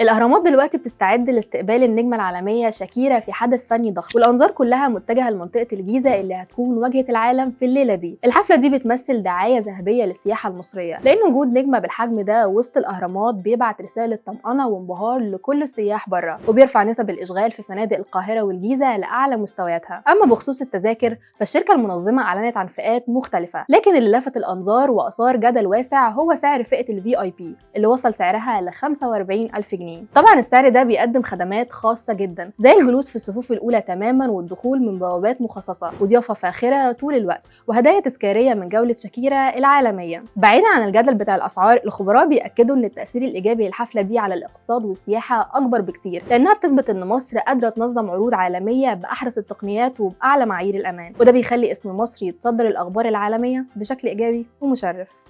الأهرامات دلوقتي بتستعد لاستقبال النجمة العالمية شاكيرا في حدث فني ضخم، والأنظار كلها متجهة لمنطقة الجيزة اللي هتكون واجهة العالم في الليلة دي. الحفلة دي بتمثل دعاية ذهبية للسياحة المصرية، لأن وجود نجمة بالحجم ده وسط الأهرامات بيبعت رسالة طمأنة وانبهار لكل السياح بره، وبيرفع نسب الإشغال في فنادق القاهرة والجيزة لأعلى مستوياتها. أما بخصوص التذاكر فالشركة المنظمة أعلنت عن فئات مختلفة، لكن اللي لفت الأنظار وأثار جدل واسع هو سعر فئة ال VIP اللي وصل سعرها ل 45,000 جنيه. طبعا السعر ده بيقدم خدمات خاصة جدا زي الجلوس في الصفوف الأولى تماما والدخول من بوابات مخصصة وضيافة فاخرة طول الوقت وهدايا تذكارية من جولة شاكيرا العالمية. بعيدا عن الجدل بتاع الأسعار، الخبراء بيأكدوا إن التأثير الإيجابي للحفلة دي على الاقتصاد والسياحة أكبر بكتير، لأنها بتثبت إن مصر قادرة تنظم عروض عالمية بأحدث التقنيات وبأعلى معايير الأمان، وده بيخلي اسم مصر يتصدر الأخبار العالمية بشكل إيجابي ومشرف.